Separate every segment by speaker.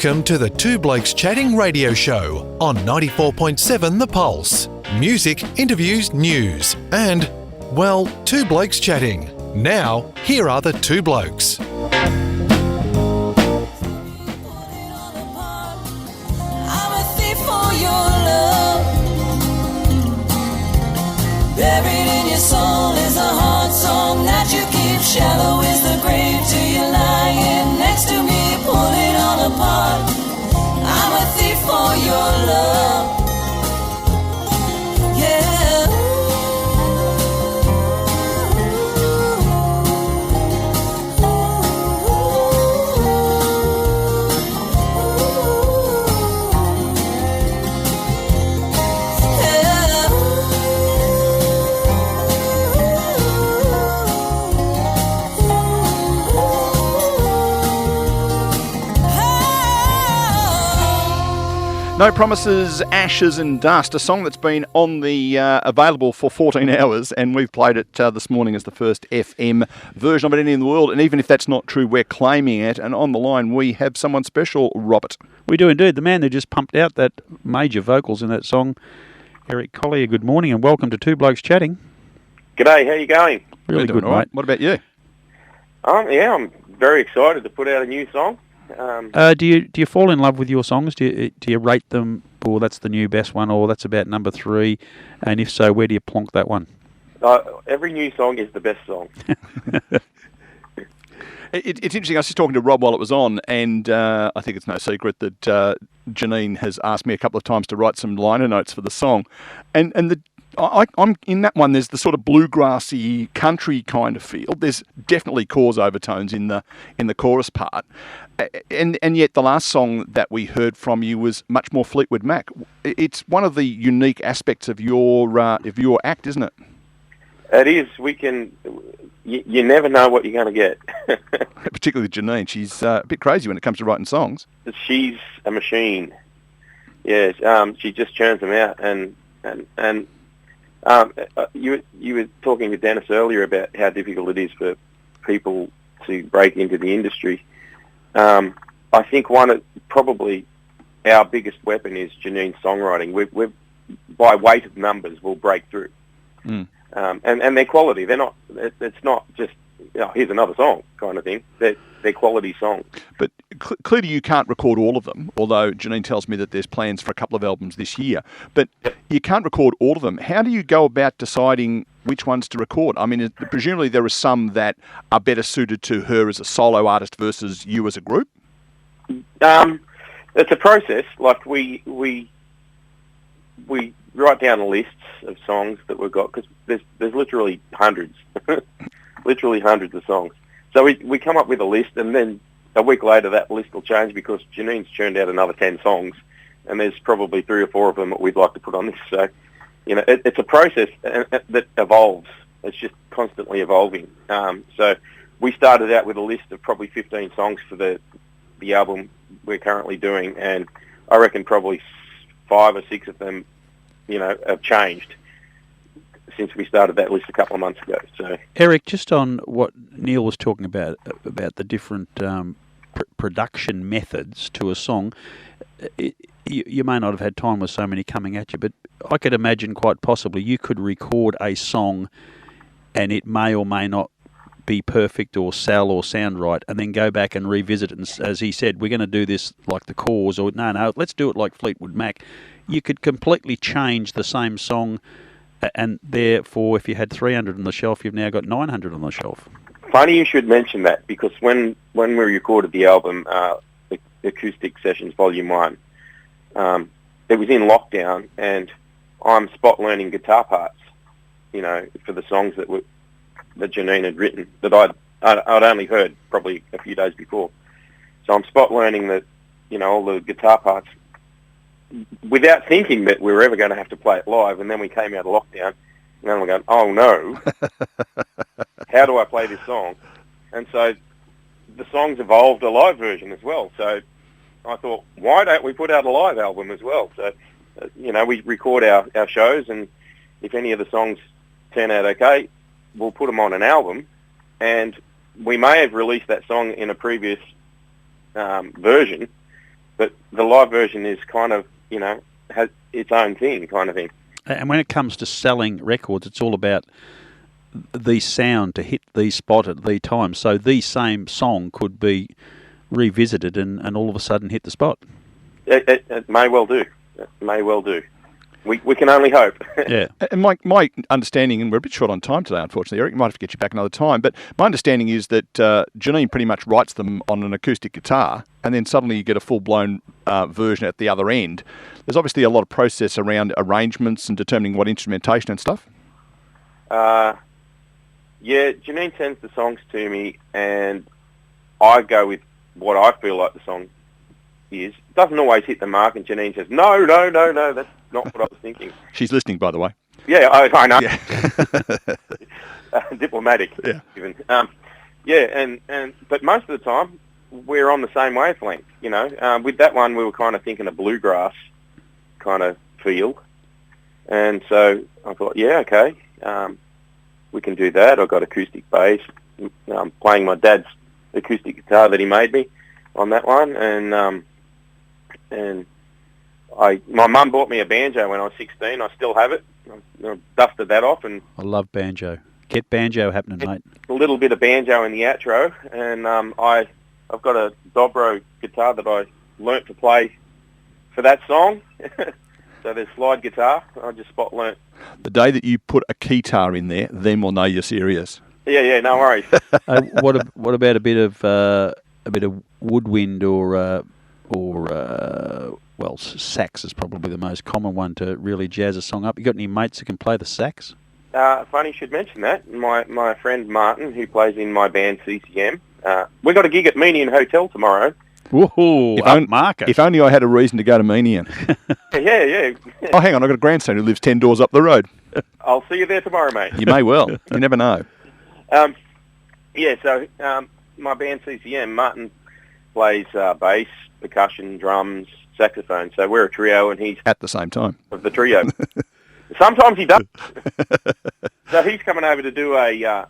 Speaker 1: Welcome to the Two Blokes Chatting radio show on 94.7 The Pulse. Music, interviews, news, and, well, two blokes chatting. Now, here are the two blokes.
Speaker 2: Buried in your soul is a heart song that you keep. Shallow is the grave till you're lying next to me. Pull it all apart. I'm a thief for your love. Yeah.
Speaker 3: No Promises, Ashes and Dust, a song that's been on the available for 14 hours, and we've played it this morning as the first FM version of it in the world. And even if that's not true, we're claiming it. And on the line, we have someone special, Robert.
Speaker 4: We do indeed. The man who just pumped out that major vocals in that song, Eric Collier. Good morning and welcome to Two Blokes Chatting.
Speaker 5: G'day, how you going?
Speaker 4: Really good,
Speaker 3: right.
Speaker 4: mate.
Speaker 3: What about you?
Speaker 5: I'm very excited to put out a new song.
Speaker 4: Do you fall in love with your songs? Do you rate them? Or that's the new best one, or that's about number 3? And if so, where do you plonk that one?
Speaker 5: Every new song is the best song.
Speaker 3: It's interesting. I was just talking to Rob while it was on, and I think it's no secret that Janine has asked me a couple of times to write some liner notes for the song, and I'm in that one. There's the sort of bluegrassy country kind of feel. There's definitely chorus overtones in the chorus part, and yet the last song that we heard from you was much more Fleetwood Mac. It's one of the unique aspects of your act, isn't it?
Speaker 5: It is. You never know what you're going to get.
Speaker 3: Particularly Janine. She's a bit crazy when it comes to writing songs.
Speaker 5: She's a machine. Yeah, she just churns them out, and you were talking to Dennis earlier about how difficult it is for people to break into the industry. I think probably our biggest weapon is Janine's songwriting. We've by weight of numbers, we'll break through. And their quality. They're not. It's not just here's another song kind of thing. They're quality songs.
Speaker 3: But clearly you can't record all of them, although Janine tells me that there's plans for a couple of albums this year. But you can't record all of them. How do you go about deciding which ones to record? I mean, presumably there are some that are better suited to her as a solo artist versus you as a group?
Speaker 5: It's a process. Like we write down lists of songs that we've got, because there's literally hundreds, literally hundreds of songs. So we come up with a list, and then a week later that list will change because Janine's churned out another 10 songs, and there's probably 3 or 4 of them that we'd like to put on this. So, it's a process that evolves. It's just constantly evolving. So we started out with a list of probably 15 songs for the album we're currently doing, and I reckon probably 5 or 6 of them, have changed since we started that list a couple of months ago. So,
Speaker 4: Eric, just on what Neil was talking about the different production methods to a song, you may not have had time with so many coming at you, but I could imagine quite possibly you could record a song and it may or may not be perfect or sell or sound right, and then go back and revisit it. And as he said, we're going to do this like the Cause, or no, let's do it like Fleetwood Mac. You could completely change the same song, and therefore, if you had 300 on the shelf, you've now got 900 on the shelf.
Speaker 5: Funny you should mention that, because when we recorded the album, the Acoustic Sessions Volume 1, it was in lockdown, and I'm spot learning guitar parts, for the songs that Janine had written that I'd only heard probably a few days before. So I'm spot learning all the guitar parts without thinking that we were ever going to have to play it live. And then we came out of lockdown, and then we're going, oh no, how do I play this song? And so the song's evolved a live version as well. So I thought, why don't we put out a live album as well? So, we record our shows, and if any of the songs turn out okay, we'll put them on an album, and we may have released that song in a previous version, but the live version is kind of, has its own thing kind of thing.
Speaker 4: And when it comes to selling records, it's all about the sound to hit the spot at the time. So the same song could be revisited and all of a sudden hit the spot.
Speaker 5: It may well do. It may well do. We can only hope.
Speaker 4: Yeah.
Speaker 3: And my understanding, and we're a bit short on time today, unfortunately, Eric, might have to get you back another time, but my understanding is that Janine pretty much writes them on an acoustic guitar, and then suddenly you get a full-blown version at the other end. There's obviously a lot of process around arrangements and determining what instrumentation and stuff.
Speaker 5: Yeah, Janine sends the songs to me, and I go with what I feel like the song is. It doesn't always hit the mark, and Janine says, no, that's not what I was thinking.
Speaker 3: She's listening, by the way.
Speaker 5: Yeah, I know.
Speaker 3: Yeah.
Speaker 5: Diplomatic,
Speaker 3: Yeah.
Speaker 5: even. But most of the time, we're on the same wavelength, With that one, we were kind of thinking a bluegrass kind of feel. And so I thought, yeah, okay, we can do that. I've got acoustic bass. I'm playing my dad's acoustic guitar that he made me on that one. And my mum bought me a banjo when I was 16. I still have it. I dusted that off, and
Speaker 4: I love banjo. Get banjo happening, mate.
Speaker 5: A little bit of banjo in the outro, and I've got a dobro guitar that I learnt to play for that song. So there's slide guitar. I just spot learnt.
Speaker 3: The day that you put a keytar in there, then we'll know you're serious.
Speaker 5: Yeah, no worries.
Speaker 4: What about a bit of woodwind or sax is probably the most common one to really jazz a song up. You got any mates who can play the sax?
Speaker 5: Funny you should mention that. My friend Martin, who plays in my band CCM, we got a gig at Meenian Hotel tomorrow.
Speaker 4: Woohoo! Upmarket.
Speaker 3: If only I had a reason to go to Meenian.
Speaker 5: Yeah.
Speaker 3: Oh, hang on, I've got a grandson who lives 10 doors up the road.
Speaker 5: I'll see you there tomorrow, mate.
Speaker 3: You may well. You never know.
Speaker 5: So my band CCM, Martin plays bass, percussion, drums, saxophone. So we're a trio, and he's
Speaker 3: at the same time
Speaker 5: of the trio. Sometimes he does. So he's coming over to do a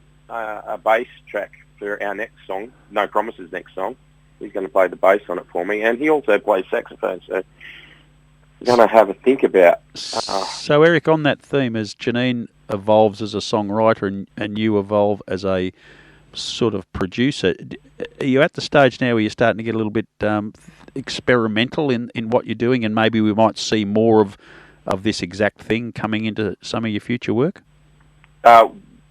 Speaker 5: bass track for our next song, No Promises next song. He's going to play the bass on it for me, and he also plays saxophone. So we're going to have a think about.
Speaker 4: So Eric, on that theme, as Janine evolves as a songwriter and you evolve as a sort of producer, are you at the stage now where you're starting to get a little bit experimental in what you're doing, and maybe we might see more of this exact thing coming into some of your future work?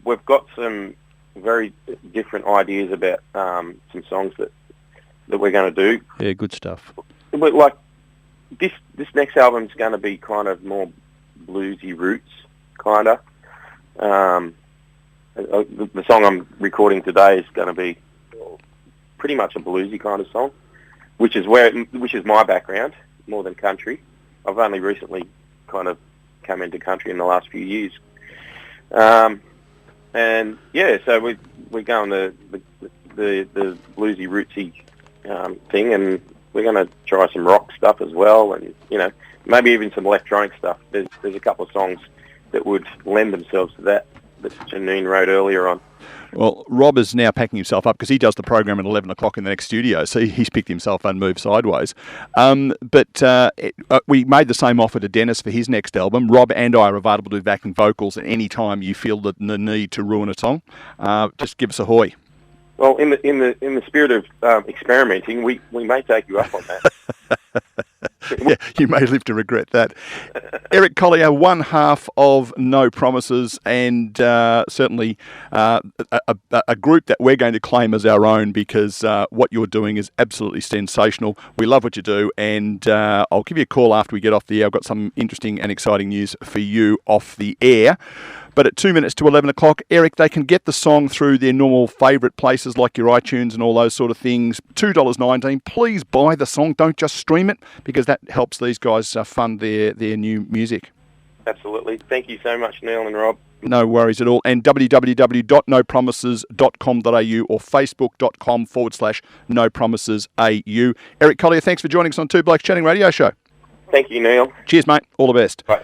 Speaker 5: We've got some very different ideas about some songs that we're going to do.
Speaker 4: Yeah, good stuff.
Speaker 5: But like this next album's going to be kind of more bluesy roots, kind of. The song I'm recording today is going to be pretty much a bluesy kind of song, which is my background more than country. I've only recently kind of come into country in the last few years, and yeah, so we're going the bluesy rootsy thing, and we're going to try some rock stuff as well, and maybe even some electronic stuff. There's a couple of songs that would lend themselves to that Janine wrote earlier on.
Speaker 3: Well, Rob is now packing himself up because he does the program at 11 o'clock in the next studio, so he's picked himself and moved sideways. We made the same offer to Dennis for his next album. Rob and I are available to do backing vocals at any time you feel the need to ruin a song. Just give us a hoy.
Speaker 5: Well, in the spirit of experimenting, we may take you up on that.
Speaker 3: Yeah, you may live to regret that. Eric Collier, one half of No Promises, and certainly a group that we're going to claim as our own, because what you're doing is absolutely sensational. We love what you do, and I'll give you a call after we get off the air. I've got some interesting and exciting news for you off the air. But at 2 minutes to 11 o'clock, Eric, they can get the song through their normal favourite places like your iTunes and all those sort of things. $2.19. Please buy the song. Don't just stream it, because that helps these guys fund their new music.
Speaker 5: Absolutely. Thank you so much, Neil and Rob.
Speaker 3: No worries at all. And www.nopromises.com.au or facebook.com/nopromisesau. Eric Collier, thanks for joining us on Two Blokes Chatting Radio Show.
Speaker 5: Thank you, Neil.
Speaker 3: Cheers, mate. All the best.
Speaker 5: Bye.